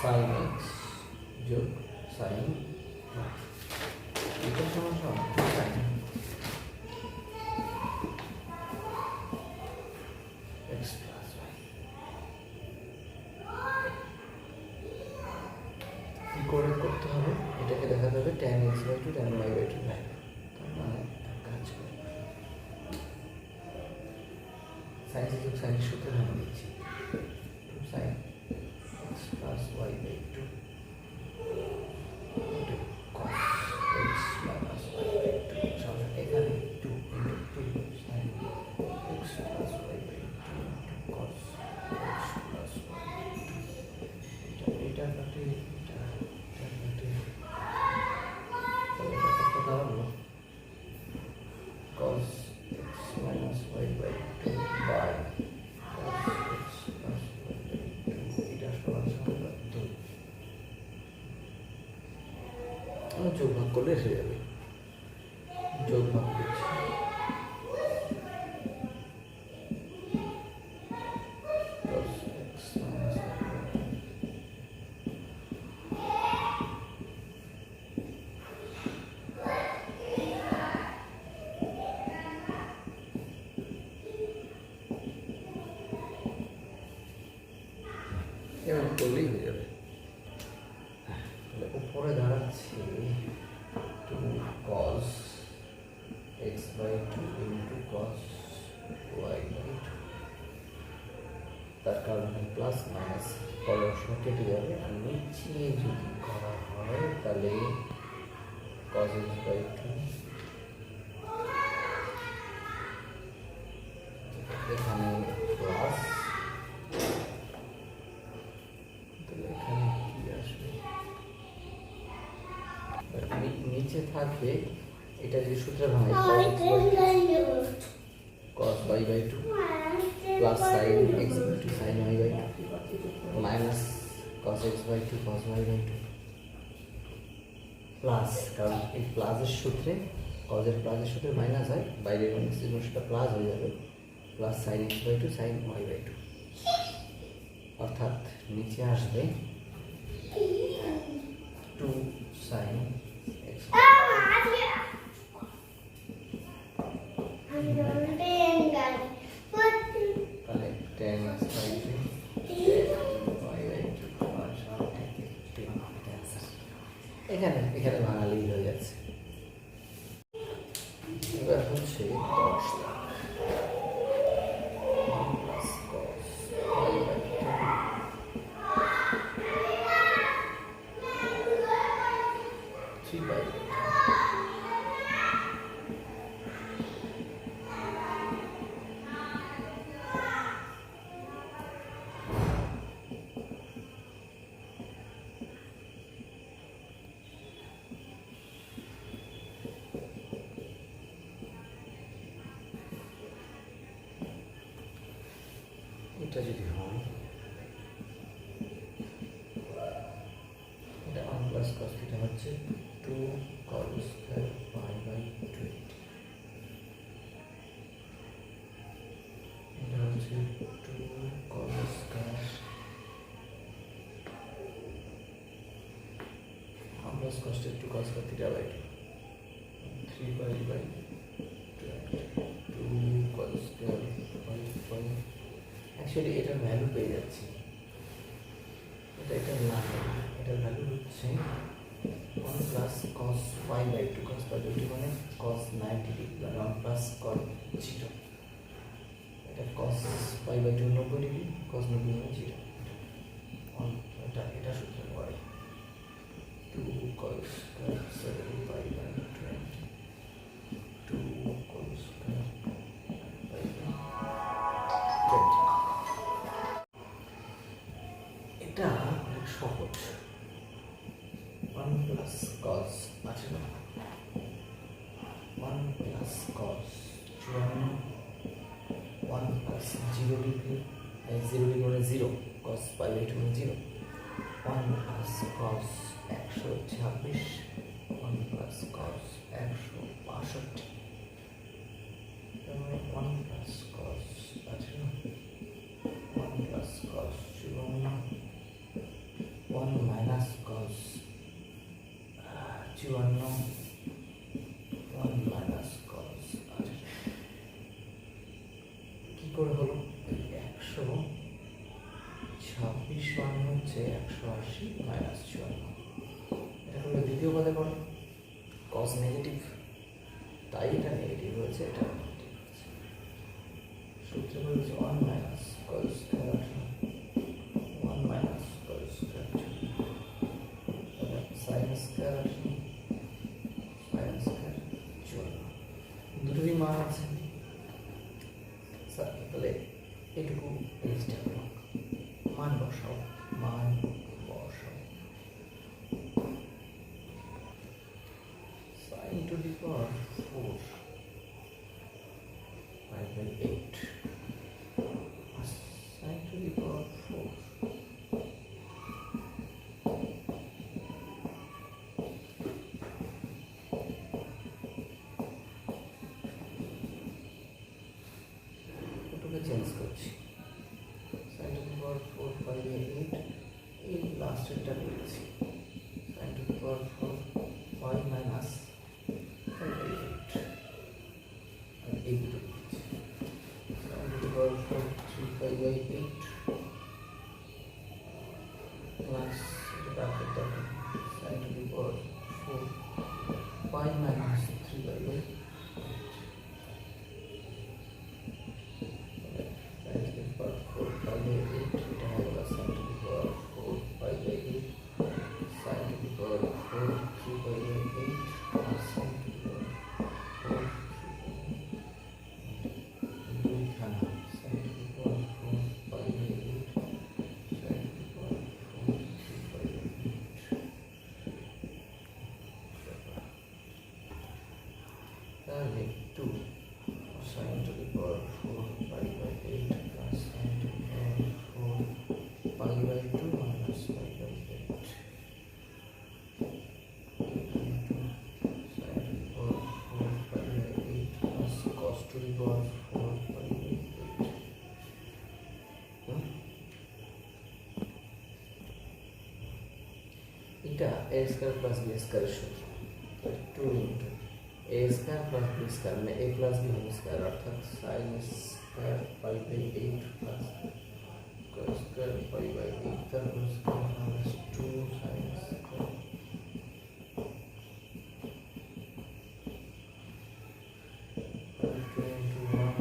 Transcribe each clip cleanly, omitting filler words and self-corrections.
Sine x যোগ sign এটা সমান সমান সাইন এক্স প্লাস ওয়াই। কি করে করতে হবে? এটাকে দেখাতে হবে tan x by two tan y by two নাই, তার মানে এক কাজ করে সাইন যোগ সাইন সূত্র ধরে নিচ্ছি, two sine x plus y by two cos x minus y by 2 সমান এখানে 2 into 2 sin x plus y by 2 into cos x plus y by 2 এটা কাটে এটা কাটে তাহলে এটা কত দাঁড়ালো cos x minus y by 2 by cos x plus y by 2 এটা সমান সমান 2 যোগ ভাগ করলে হয়ে যাবে, যোগ ভাগ করছি এবার করলেই হয়ে যাবে। তাহলে উপরে দাঁড়াচ্ছে two cos x by 2 into cos y by 2, তার কারণ প্লাস মাইনাস পরস্পর কেটে যাবে, আর নিচে যদি করা হয় তাহলে cos x by 2 এখানে প্লাস, তাহলে এখানে কি আসবে নিচে থাকবে এটা যে সূত্রে ভাঙাই cos y by 2 plus sin x by 2 sin y by 2 minus cos x by 2 cos y by 2 plus, কারণ এই প্লাসের সূত্রে cos এর প্লাসের সূত্রে মাইনাস হয়, বাইরের মাইনাস এর সেটা প্লাস হয়ে যাবে, plus sin x by 2 sin y by 2, অর্থাৎ নিচে আসবে 2 sin x তাহলে tan x by 2 এখানে এখানে বাঙালি হয়ে যাচ্ছে। এবার হচ্ছে 10 এটা যদি হয় এটা 1 প্লাস cos থিটা হচ্ছে 2 cos স্কয়ার পাই বাই 20, এটা হচ্ছে 2 cos square 1 plus cos 2 cos theta by 2 3 pi by 2 cos square pi by, actually এটার ভ্যালু পেয়ে যাচ্ছি, এটার না, এটার ভ্যালু হচ্ছে 1 plus cos 5 by 2 cos pi by 2 মানে cos 90 ডিগ্রি, 1 প্লাস cos 0, এটা cos pi by 2 90 degree, cos 90 মানে 0, এটা সূত্র পড়ে 2 cos square 7 pi by 20 2 cos square pi by 20। এটা অনেক সহজ, 1 প্লাস cos আছে না, 1 plus cos 1 plus 0 degree 0 degree মানে 0, cos পাই বাই 2 মানে 0, 1 প্লাস cos 126, 1 প্লাস cos 162, তার মানে 1 প্লাস cos আছে না, 1 plus cos 54, 1 minus cos 54 1 minus cos কি করে হলো 126 মানে হচ্ছে 180 মাইনাস 54 এটা হলো দ্বিতীয় পদে পড়ে cos নেগেটিভ তাই এটা নেগেটিভ হয়েছে এটা নেগেটিভ হয়েছে সূত্র হচ্ছে 1 minus cos square 1 minus cos square sin square sin square 54 দুটোরই মান আছে তাহলে এটুকু জিনিসটা মান বসাও sin to the power 4 5/8 sin to the power 4 ওটাকে চেঞ্জ করছি sin to the power 4 5/8 এই লাস্টেরটা লিখছি sin to the power 4 5 minus 5/8 আর এই দুটো লিখছি sin to the power 4 3 5/8 plus bracket দেখো sin to the power 4 5 minus 3/8 2 sin to the power 4 5/8 plus sin to the power 4 5/2 minus 5/8 sin to the power 4 5/8 plus cos to the power 4 5/8 এটা a square plus b square সূত্র 2 into a square plus b square মানে a plus b whole square অর্থাৎ sin square 5/8 plus cos square 5/8 তারপর square minus 2 sin square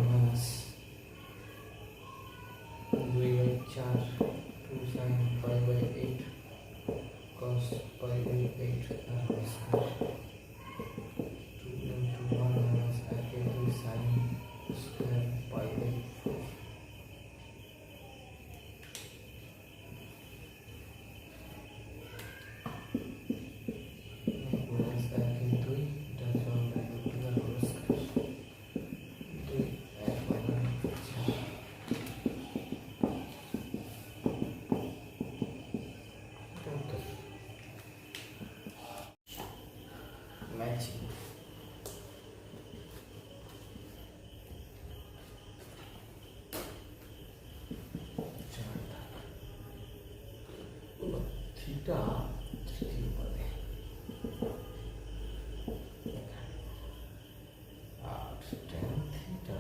minus 2/4 2 sin 5/8 cos 5/8 তারপর square 2 into 1 minus 2 sin square 5/4 minus 2 এটা হচ্ছে আমরা whole square 2 1 matching theta তৃতীয় পদে আর tan theta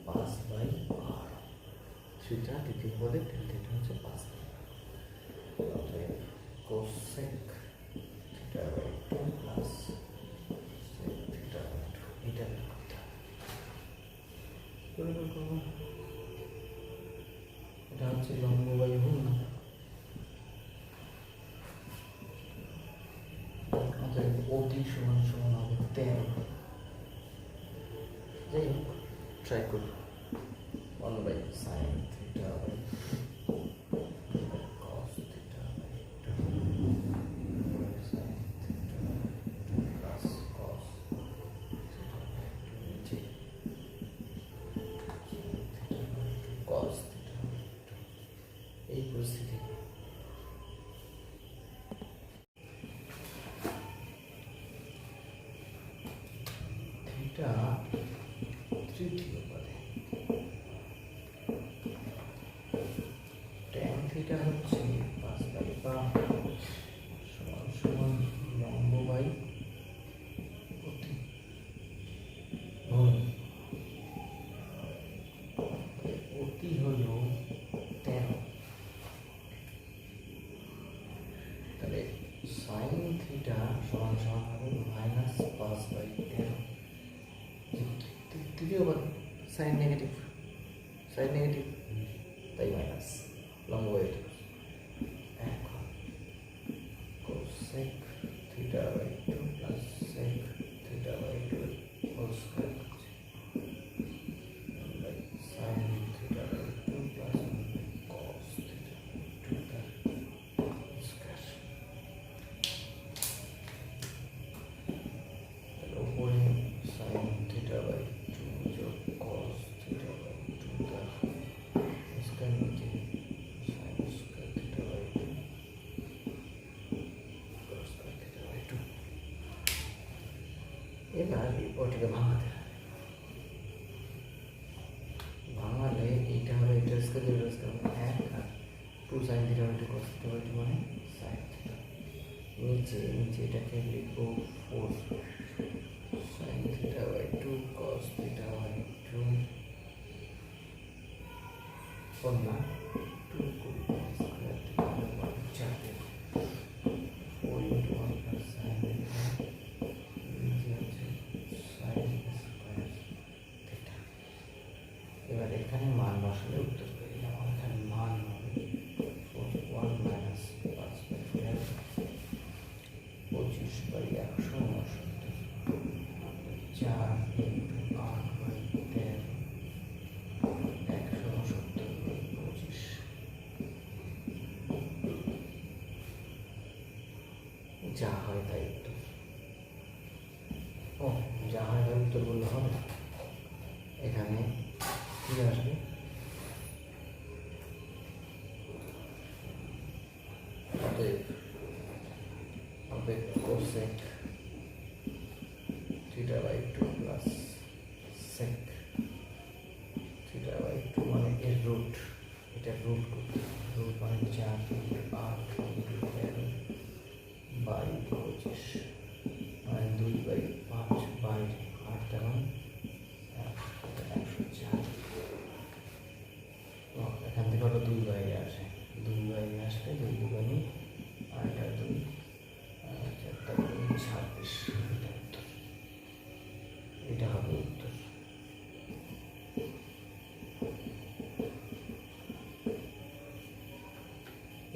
5/r theta তৃতীয় পদে tan থিটা হচ্ছে 5/r অতএব cosec theta 2 plus sec theta 2 এটা বের করতে হবে এটা হচ্ছে লম্ববাহু OT সমান সমান হবে 13 যাই হোক ট্রাই করি 1/sin theta cos theta 2 sin theta plus cos theta 2 cos theta এই পরিস্থিতি থিটা তৃতীয় পদে tan থিটা হচ্ছে 5/5 সমান লম্ব বাই অতি ভূমি। অতি হলো 13, তাহলে সাইন থিটা সমান সমান হবে মাইনাস পাঁচ বাই 13। তৃতীয়বার সাইন নেগেটিভ তাই মাইনাস লম্ব বাই 2। এখন cosec theta by 2 plus sec theta by 2 whole square by sine theta by 2 plus cos theta by 2 তার স্কয়ার। তাহলে উপরে সাইন থিটা বাই 2 যোগ কস থিটা বাই 2 তার স্কয়ার, নিচে sine square theta by 2 cos square theta by 2। এবার ওটাকে ভাঙালে এইটা হবে এটা স্কয়ার এক, আর 2 sine theta by 2 cos theta by 2 মানে সাইন থিটা। নিচে এটাকে লিখবো 4 sine theta by 2 cos theta by 2 না 2 square theta by 4 4 into 1 plus sine theta নিচে আছে সাইন স্কয়ার থিটা। এবার এখানে মান বসালে উত্তর পেয়ে যাবো। এখানে মান হবে 1 minus 5 by 12 25 by 169 4 into 8 by 13 169 by 25। যা হয় তাই উত্তর। ও যা হয় তাই উত্তর বললে হবে না, এখানে কি আসবে অতএব cosec theta by 2 plus sec theta by 2 মানে এর রুট, এটা রুট মানে 4 ইন্টু 8 ইন্টু 13 বাই 25 মানে 2 বাই 5 বাই 8 তেমন 104। এখান থেকে ওটা 2 বাইরে আসে, 2 বাইরে আসলে 2 দুগুণে 8 আর 2 4 2 26। এটা হবে উত্তর।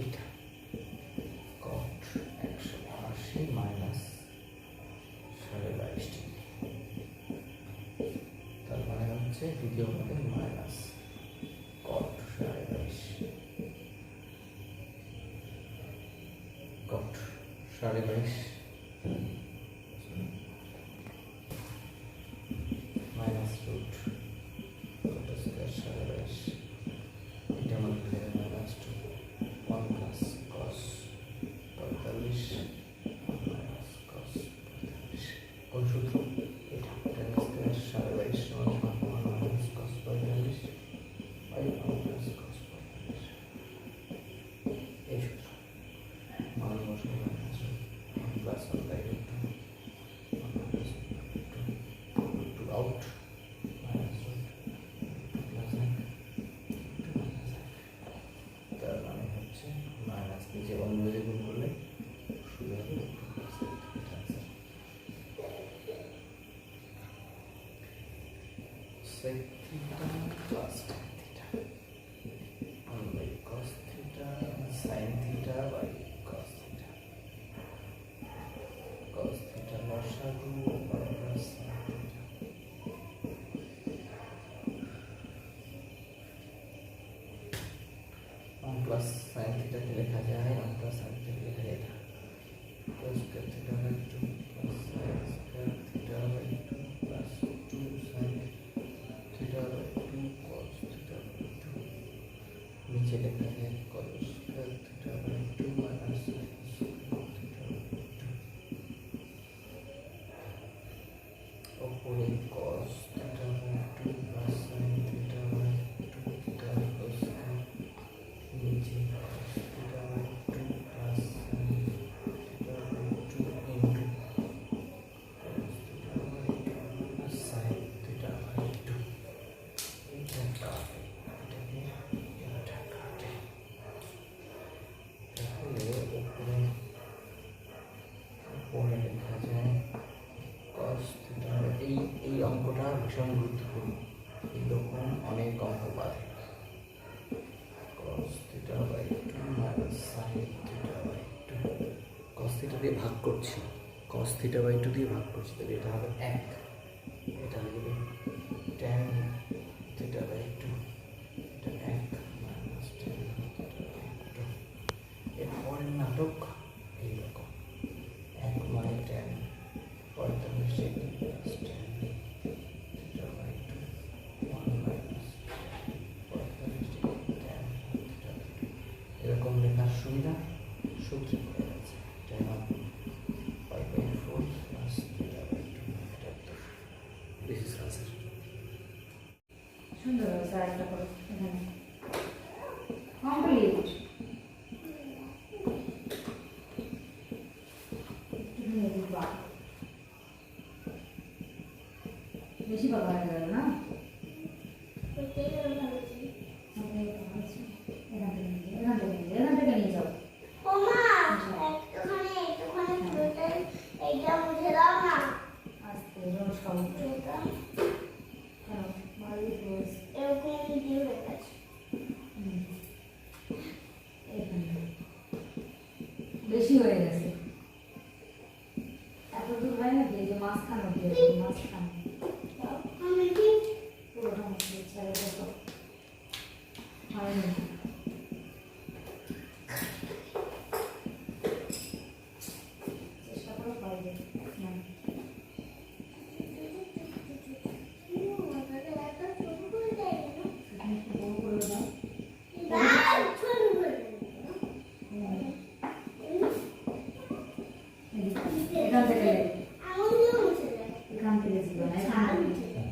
এটা কট 180 মাইনাস 22.5 ডিগ্রি, তার মানে হচ্ছে দ্বিতীয় পদের minus cot 22.5 minus root cot square 22.5, এটা মানে minus 2 1 plus cos 45 minus cos 45। কোন সূত্র এটা? tan স্কয়ার 22.5 সমান 1 minus cos 45 by 1 plus cos 45। এই সূত্র মান বসানো minus 1 plus 1 by 2 1 plus 2 out minus 1 plus 1 তার মানে হচ্ছে মাইনাস নিচে অন্যদের গুণ করলে শুরু হবে sec theta plus tan theta 1 by cos theta sin theta by cos theta লসাগু minus sin theta। 1 plus sin theta কে লেখা যায় 1 plus sin theta কে লেখা যায় cos theta by 2 plus sin theta by 2 plus 2 sin theta by 2 cos theta by 2 नीचे लिखा है cos theta by 2 minus sin theta by 2 ऊपर cos theta by 2 plus sin theta by 2 का cos नीचे cos theta by 2 plus sin theta by তাহলে উপরে উপরে লেখা যায় cos থিটা। এই অঙ্কটা ভীষণ গুরুত্বপূর্ণ, এরকম অনেক অঙ্ক পাবে। cos theta by 2 minus sin theta by 2, cos theta দিয়ে ভাগ করছি, cos থিটা বাই 2 দিয়ে ভাগ করছি, তাহলে এটা হবে 1, এটা হয়ে যাবে tan থিটা বাই 2, এটা 1 মাইনাস tan থিটা বাই 2। এরপরের নাটক এইরকম 1 মানে tan 45 degree plus tan theta by 2, 1 minus 45 degree tan theta by 2। এরকম লেখার সুবিধা সূত্র হয়ে গেছে tan pi by 4 plus theta by 2, এটা উত্তর। This is answer. সুন্দর স্যার, একটা করে এখানে কমপ্লিট। বেশি বাবা হয়ে গেল না? এখান থেকে নিয়ে যাও। আস্তে রোজ খাবো। বেশি হয়ে গেছে, এত দূর হয় না, যে মাঝখানে মাঝখানে পুরোটা মুখে ছেড়ে দেবো। হয়নি, চেষ্টা করে পারবে। এখান থেকে ছিল না, এখান থেকে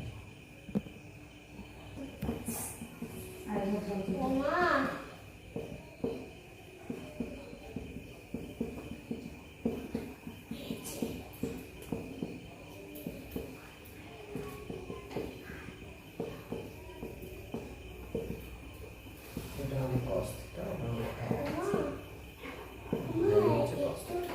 আর এটা হবে cos থিটা, এটা হলো 1, এটা হচ্ছে cos থিটা।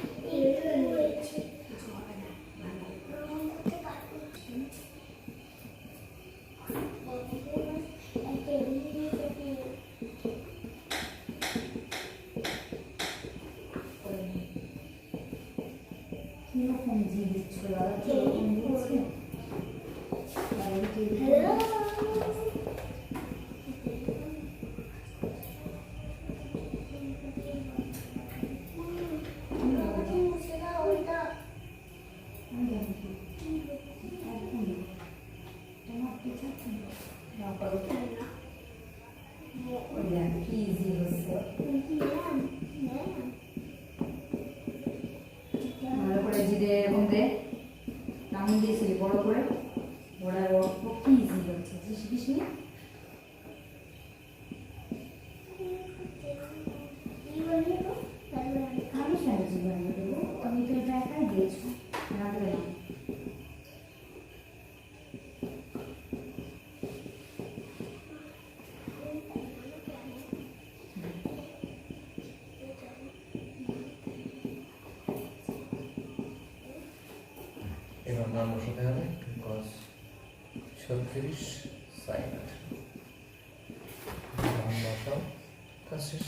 কিরকম জিনিস ছিল, কিরকম দিচ্ছে। ইজি হচ্ছে, ভালো করে জিরে এরকম দে, নামিয়ে দিয়েছিলি বড় করে, ওরা কি ইজি হচ্ছে, শিখিস নি? আমি সাহায্য বানিয়ে দেবো, আমি তো এটা একাই দিয়েছো, রাখবে না। এবার মান বসাতে হবে, cos 36 sin 8, মান বসাও, কাজ শেষ।